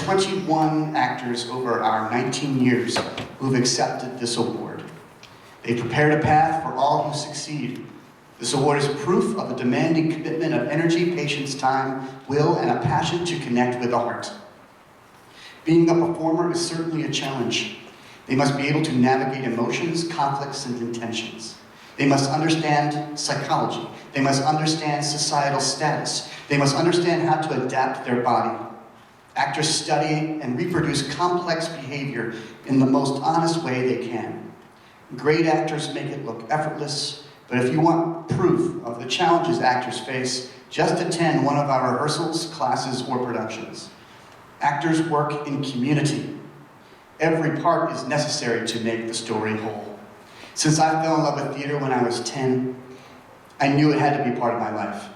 21 actors over our 19 years who have accepted this award. They prepared a path for all who succeed. This award is proof of a demanding commitment of energy, patience, time, will, and a passion to connect with the heart. Being a performer is certainly a challenge. They must be able to navigate emotions, conflicts, and intentions. They must understand psychology. They must understand societal status. They must understand how to adapt their body. Actors study and reproduce complex behavior in the most honest way they can. Great actors make it look effortless, but if you want proof of the challenges actors face, just attend one of our rehearsals, classes, or productions. Actors work in community. Every part is necessary to make the story whole. Since I fell in love with theater when I was 10, I knew it had to be part of my life.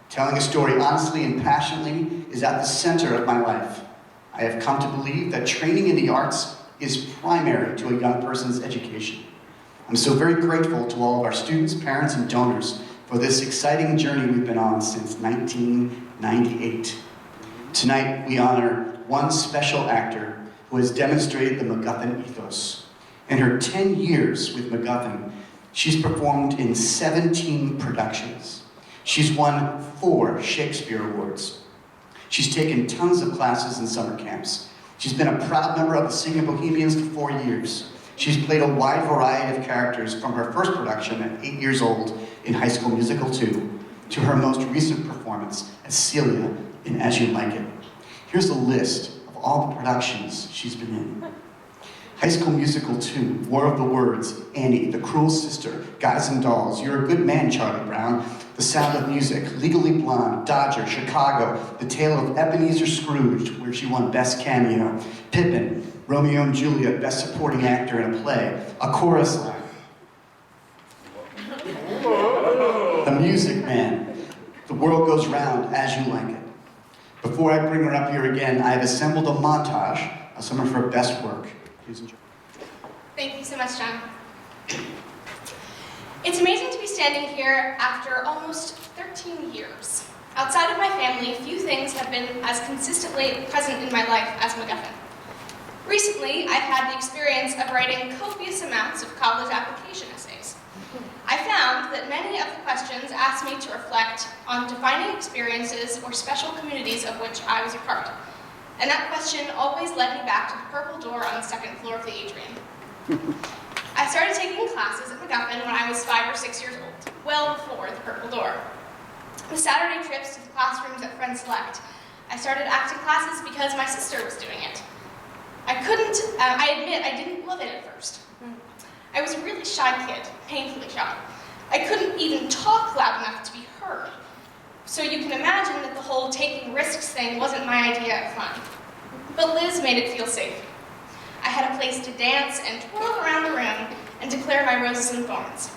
Telling a story honestly and passionately is at the center of my life. I have come to believe that training in the arts is primary to a young person's education. I'm so very grateful to all of our students, parents, and donors for this exciting journey we've been on since 1998. Tonight, we honor one special actor who has demonstrated the MacGuffin ethos. In her 10 years with MacGuffin, she's performed in 17 productions. She's won 4 Shakespeare Awards. She's taken tons of classes and summer camps. She's been a proud member of the Singing Bohemians for 4 years. She's played a wide variety of characters from her first production at 8 years old in High School Musical 2 to her most recent performance as Celia in As You Like It. Here's a list of all the productions she's been in. High School Musical 2, War of the Words, Annie, The Cruel Sister, Guys and Dolls, You're a Good Man, Charlie Brown, The Sound of Music, Legally Blonde, Dodger, Chicago, The Tale of Ebenezer Scrooge, where she won Best Cameo, Pippin, Romeo and Juliet, Best Supporting Actor in a Play, A Chorus Line, The Music Man, The World Goes Round, As You Like It. Before I bring her up here again, I've assembled a montage of some of her best work. Please enjoy. Thank you so much, John. It's amazing to be standing here after almost 13 years. Outside of my family, few things have been as consistently present in my life as MacGuffin. Recently, I've had the experience of writing copious amounts of college application essays. I found that many of the questions asked me to reflect on defining experiences or special communities of which I was a part. And that question always led me back to the purple door on the 2nd floor of the atrium. I started taking classes at MacGuffin when I was 5 or 6 years old, well before the purple door. With Saturday trips to the classrooms at Friend Select, I started acting classes because my sister was doing it. I admit I didn't love it at first. I was a really shy kid, painfully shy. I couldn't even talk loud enough to be heard. So you can imagine that the whole taking risks thing wasn't my idea of fun. But Liz made it feel safe. I had a place to dance and twirl around the room and declare my roses and thorns.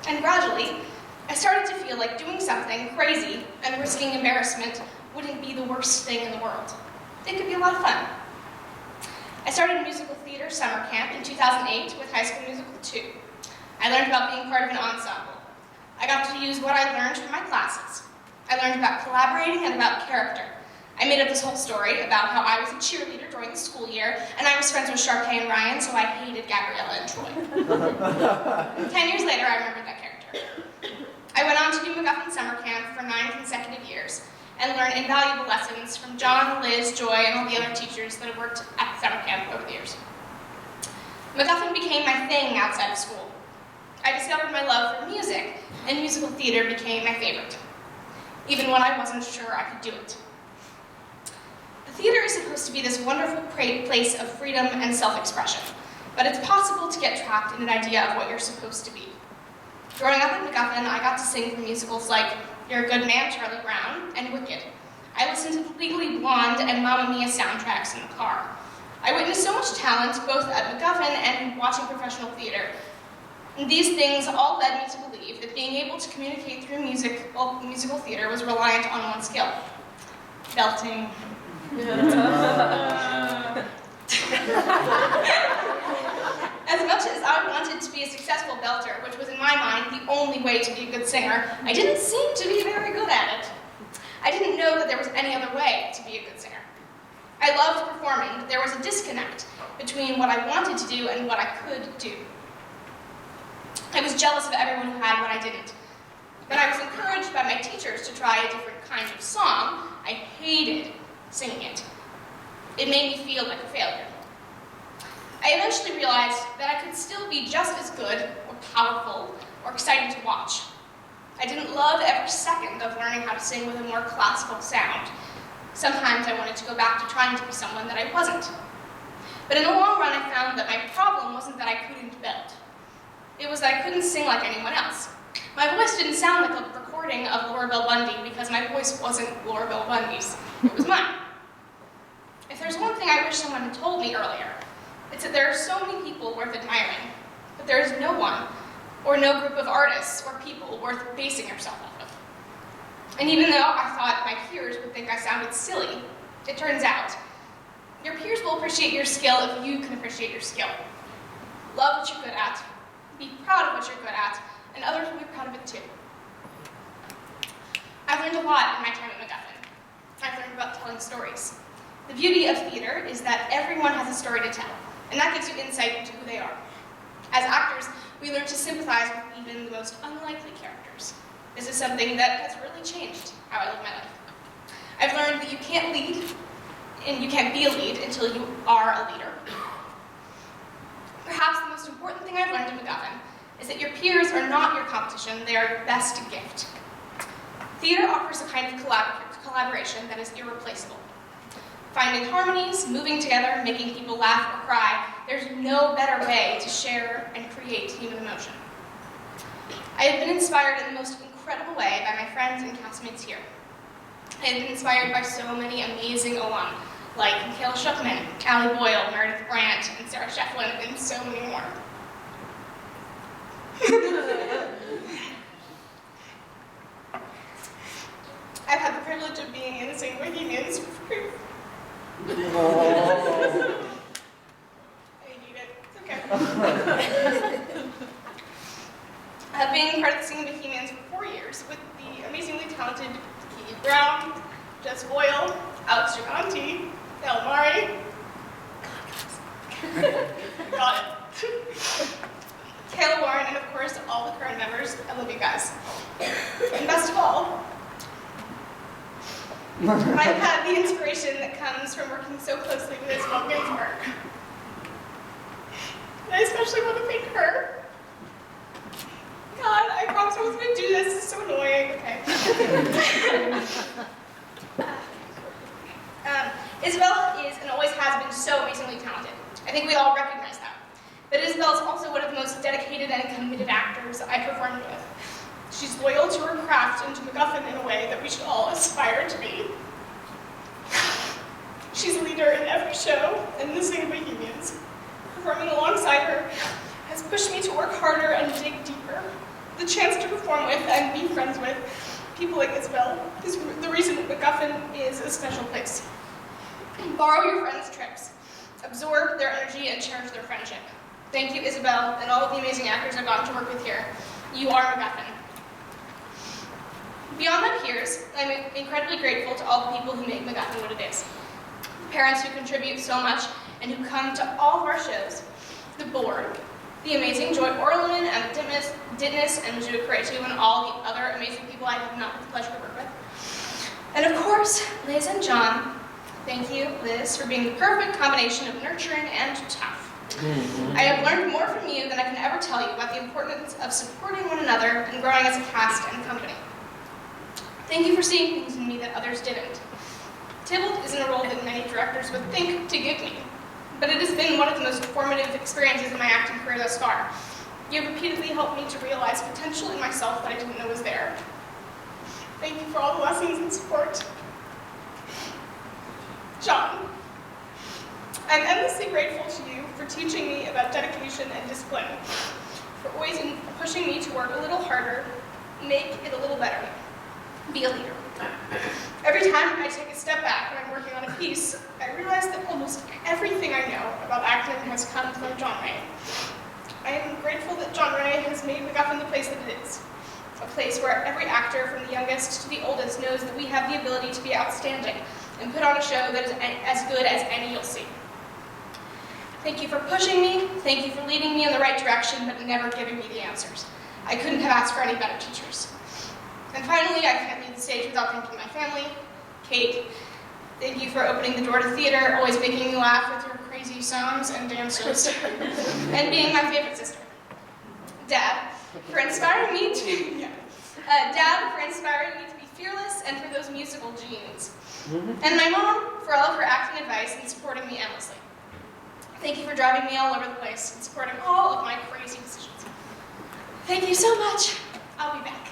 And gradually, I started to feel like doing something crazy and risking embarrassment wouldn't be the worst thing in the world. It could be a lot of fun. I started musical theater summer camp in 2008 with High School Musical 2. I learned about being part of an ensemble. I got to use what I learned from my classes. I learned about collaborating and about character. I made up this whole story about how I was a cheerleader during the school year, and I was friends with Sharkay and Ryan, so I hated Gabriella and Troy. 10 years later, I remembered that character. I went on to do MacGuffin summer camp for 9 consecutive years, and learned invaluable lessons from John, Liz, Joy, and all the other teachers that have worked at summer camp over the years. MacGuffin became my thing outside of school. I discovered my love for music, and musical theater became my favorite, even when I wasn't sure I could do it. The theater is supposed to be this wonderful place of freedom and self-expression, but it's possible to get trapped in an idea of what you're supposed to be. Growing up at MacGuffin, I got to sing for musicals like You're a Good Man, Charlie Brown, and Wicked. I listened to the Legally Blonde and Mamma Mia soundtracks in the car. I witnessed so much talent, both at MacGuffin and watching professional theater. And these things all led me to believe that being able to communicate through musical theater was reliant on one skill: belting. As much as I wanted to be a successful belter, which was in my mind the only way to be a good singer, I didn't seem to be very good at it. I didn't know that there was any other way to be a good singer. I loved performing, but there was a disconnect between what I wanted to do and what I could do. I was jealous of everyone who had what I didn't. When I was encouraged by my teachers to try a different kind of song, I hated singing it. It made me feel like a failure. I eventually realized that I could still be just as good, or powerful, or exciting to watch. I didn't love every second of learning how to sing with a more classical sound. Sometimes I wanted to go back to trying to be someone that I wasn't. But in the long run, I found that my problem wasn't that I couldn't belt. It was that I couldn't sing like anyone else. My voice didn't sound like a recording of Laura Bell Bundy because my voice wasn't Laura Bell Bundy's. It was mine. If there's one thing I wish someone had told me earlier, it's that there are so many people worth admiring, but there is no one, or no group of artists or people worth basing yourself off of. And even though I thought my peers would think I sounded silly, it turns out, your peers will appreciate your skill if you can appreciate your skill. Love what you're good at, be proud of what you're good at, and others will be proud of it too. I've learned a lot in my time at MacGuffin. I've learned about telling stories. The beauty of theater is that everyone has a story to tell, and that gives you insight into who they are. As actors, we learn to sympathize with even the most unlikely characters. This is something that has really changed how I live my life. I've learned that you can't lead, and you can't be a lead until you are a leader. Perhaps the most important thing I've learned at MacGuffin is that your peers are not your competition, they are your best gift. Theater offers a kind of collaboration that is irreplaceable. Finding harmonies, moving together, making people laugh or cry, there's no better way to share and create human emotion. I have been inspired in the most incredible way by my friends and castmates here. I have been inspired by so many amazing alum, like Mikhail Shuckman, Allie Boyle, Meredith Brandt, and Sarah Shefflin, and so many more. I've had the privilege of being in the same Bohemians for free. I need it. It's okay. I've been part of the Singing Bohemians for 4 years with the amazingly talented Keith Brown, Jess Boyle, Alex Giganti, El Mari. Got it. Kayla Warren, and of course, all the current members. I love you guys. And best of all, I've had the inspiration that comes from working so closely with Isabel Ginsberg. And I especially want to thank her. God, I promised I wasn't going to do this. It's so annoying. Okay. Isabel is and always has been so amazingly talented. I think we all recognize that. But Isabel is also one of the most dedicated and committed actors I performed with. She's loyal to her craft and to MacGuffin in a way that we should all aspire to be. She's a leader in every show and in the Singing Bohemians. Performing alongside her has pushed me to work harder and dig deeper. The chance to perform with and be friends with people like Isabel is the reason that MacGuffin is a special place. Borrow your friends' tricks. Absorb their energy and cherish their friendship. Thank you, Isabel, and all of the amazing actors I've gotten to work with here. You are MacGuffin. Beyond my peers, I'm incredibly grateful to all the people who make MacGuffin what it is. Parents who contribute so much and who come to all of our shows. The board, the amazing Joy Orleman and the Ditness and Judah Karetu and all the other amazing people I have not had the pleasure to work with. And of course, Liz and John. Thank you, Liz, for being the perfect combination of nurturing and tough. I have learned more from you than I can ever tell you about the importance of supporting one another and growing as a cast and company. Thank you for seeing things in me that others didn't. Tybalt isn't a role that many directors would think to give me, but it has been one of the most formative experiences in my acting career thus far. You have repeatedly helped me to realize potential in myself that I didn't know was there. Thank you for all the lessons and support. John, I'm endlessly grateful to you for teaching me about dedication and discipline, for always pushing me to work a little harder, make it a little better, be a leader. Every time I take a step back when I'm working on a piece, I realize that almost everything I know about acting has come from John Ray. I am grateful that John Ray has made MacGuffin the place that it is, a place where every actor, from the youngest to the oldest, knows that we have the ability to be outstanding, and put on a show that is as good as any you'll see. Thank you for pushing me. Thank you for leading me in the right direction, but never giving me the answers. I couldn't have asked for any better teachers. And finally, I can't leave the stage without thanking my family. Kate, thank you for opening the door to theater, always making me laugh with your crazy songs and dances, and being my favorite sister. Dad, for inspiring me to be fearless and for those musical genes. And my mom, for all of her acting advice and supporting me endlessly. Thank you for driving me all over the place and supporting all of my crazy decisions. Thank you so much. I'll be back.